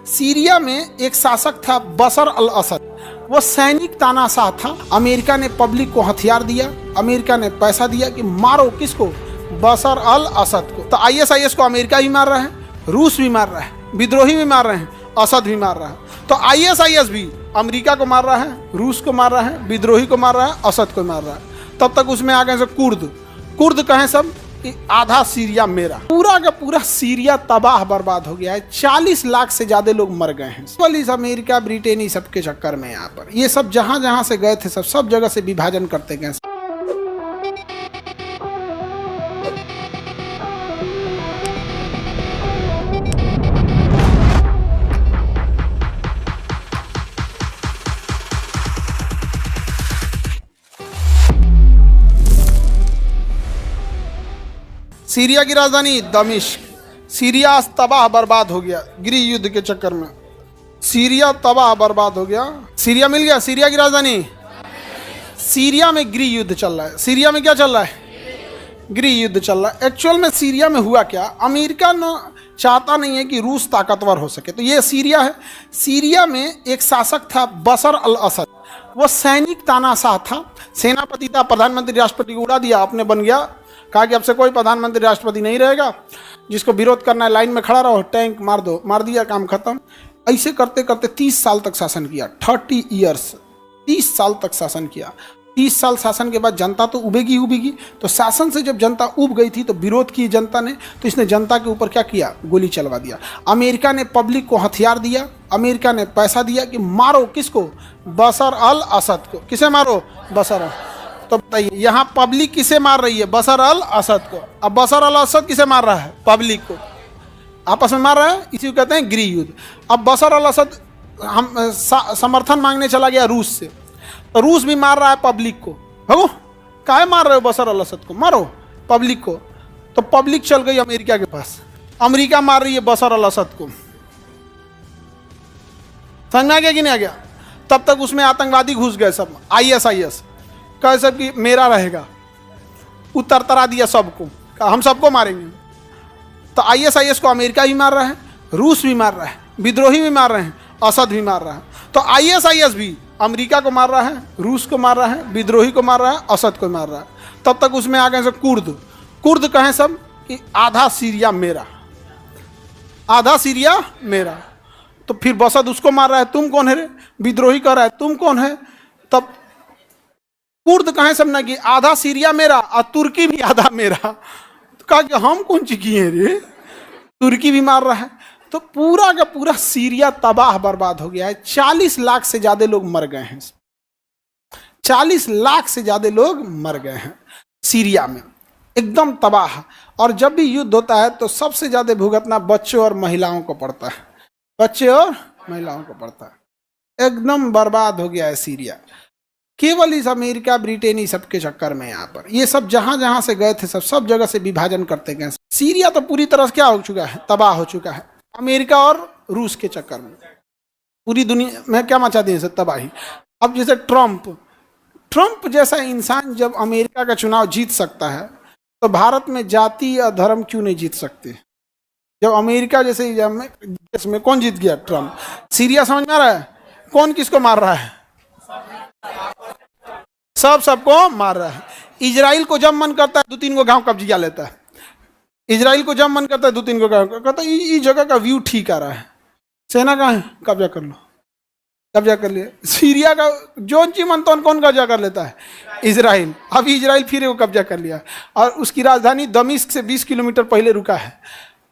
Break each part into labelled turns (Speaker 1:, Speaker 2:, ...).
Speaker 1: Syria में एक शासक था बशर अल असद। वो सैनिक तानाशाह था। अमेरिका ने पब्लिक को हथियार दिया, अमेरिका ने पैसा दिया कि मारो किसको, बशर अल असद को। तो आईएसआईएस को अमेरिका भी मार रहा है, रूस भी मार रहा है, विद्रोही भी मार रहे हैं, असद भी मार रहा है। तो आईएसआईएस भी अमेरिका को मार रहा है, रूस को मार रहा है, विद्रोही को मार रहा है, असद को मार रहा है। तब तक उसमें आ गए से कुर्द कहें सब कि आधा सीरिया मेरा। पूरा का पूरा सीरिया तबाह बर्बाद हो गया है। 40 लाख से ज्यादा लोग मर गए हैं। इस अमेरिका ब्रिटेन ही सबके चक्कर में यहाँ पर ये सब जहां जहां से गए थे सब जगह से विभाजन करते गए। सीरिया की राजधानी दमिश्क। सीरिया आज तबाह बर्बाद हो गया गृह युद्ध के चक्कर में। सीरिया तबाह बर्बाद हो गया। सीरिया मिल गया, सीरिया की राजधानी। सीरिया में गृह युद्ध चल रहा है। सीरिया में क्या चल रहा है? गृह युद्ध चल रहा है। एक्चुअल में सीरिया में हुआ क्या, अमेरिका न चाहता नहीं है कि रूस ताकतवर हो सके। तो ये सीरिया है। सीरिया में एक शासक था बशर अल असद। वो सैनिक तानाशाह था, सेनापति था, प्रधानमंत्री राष्ट्रपति को उड़ा दिया, अपने बन गया। कहा कि अब से कोई प्रधानमंत्री राष्ट्रपति नहीं रहेगा, जिसको विरोध करना है लाइन में खड़ा रहो, टैंक मार दो, मार दिया, काम खत्म। ऐसे करते करते 30 साल तक शासन किया। 30 ईयर्स, 30 साल तक शासन किया। 30 साल शासन के बाद जनता तो उबेगी। तो शासन से जब जनता उब गई थी तो विरोध की जनता ने, तो इसने जनता के ऊपर क्या किया, गोली चलवा दिया। अमेरिका ने पब्लिक को हथियार दिया, अमेरिका ने पैसा दिया कि मारो किसको, बशर अल असद को। किसे मारो? बशर अल। तो बताइए यहाँ पब्लिक किसे मार रही है? बशर अल असद को। अब बशर अल असद किसे मार रहा है? पब्लिक को। आपस में मार रहा है, इसी को कहते हैं गृह युद्ध। अब बशर अल असद हम समर्थन मांगने चला गया रूस से, तो रूस भी मार रहा है पब्लिक को। हो काहे मार रहे हो बशर अल असद को? मारो पब्लिक को। तो पब्लिक चल गई अमेरिका के पास, अमेरिका मार रही है बशर अल असद को। समझ में आ गया कि नहीं आ गया? तब तक उसमें आतंकवादी घुस गए सब। आईएसआईएस कहे सब कि मेरा रहेगा, उतरतरा दिया सबको, कहा हम सबको मारेंगे। तो आईएसआईएस को अमेरिका भी मार रहा है, रूस भी मार रहा है, विद्रोही भी मार रहे हैं, असद भी मार रहा है। तो आईएसआईएस भी अमेरिका को मार रहा है, रूस को मार रहा है, विद्रोही को मार रहा है, असद को मार रहा है। तब तक उसमें आ गए से कुर्द कहें सब कि आधा सीरिया मेरा, आधा सीरिया मेरा। तो फिर बसद उसको मार रहा है, तुम कौन है रे? विद्रोही कह रहा है तुम कौन है? तब कुर्द कहें सब ना कि आधा सीरिया मेरा और तुर्की भी आधा मेरा। तो कहा कि हम कौन सी किए रे, तुर्की भी मार रहा है। तो पूरा का पूरा सीरिया तबाह बर्बाद हो गया है। 40 लाख से ज्यादा लोग मर गए हैं। 40 लाख से ज्यादा लोग मर गए हैं सीरिया में, एकदम तबाह। और जब भी युद्ध होता है तो सबसे ज्यादा भुगतना बच्चों और महिलाओं को पड़ता है, बच्चे और महिलाओं को पड़ता है। एकदम बर्बाद हो गया है सीरिया। केवल इस अमेरिका ब्रिटेन ही सबके चक्कर में यहाँ पर ये सब जहां जहां से गए थे सब जगह से विभाजन करते गए। सीरिया तो पूरी तरह से क्या हो चुका है, तबाह हो चुका है। अमेरिका और रूस के चक्कर में पूरी दुनिया में क्या मचा दिए सब तबाही। अब जैसे ट्रंप जैसा इंसान जब अमेरिका का चुनाव जीत सकता है तो भारत में जाति या धर्म क्यों नहीं जीत सकते? जब अमेरिका जैसे देश में कौन जीत गया? ट्रंप। सीरिया समझ में आ रहा है कौन किसको मार रहा है? सबको मार रहा है। इजराइल को जब मन करता है 2-3 गांव कब्जा लेता है। इजराइल को जब मन करता है 2-3 गांव कहता है इस जगह का व्यू ठीक आ रहा है, सेना कहाँ है, कब्जा कर लो, कब्जा कर लिया। सीरिया का जो चीज मन तो कौन कब्जा कर लेता है? इजराइल। अभी इजराइल फिर वो कब्जा कर लिया और उसकी राजधानी दमिश्क से 20 किलोमीटर पहले रुका है।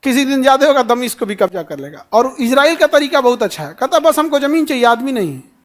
Speaker 1: किसी दिन ज्यादा होगा दमिश्क को भी कब्जा कर लेगा। और इजराइल का तरीका बहुत अच्छा है, कहता बस हमको जमीन चाहिए, आदमी नहीं।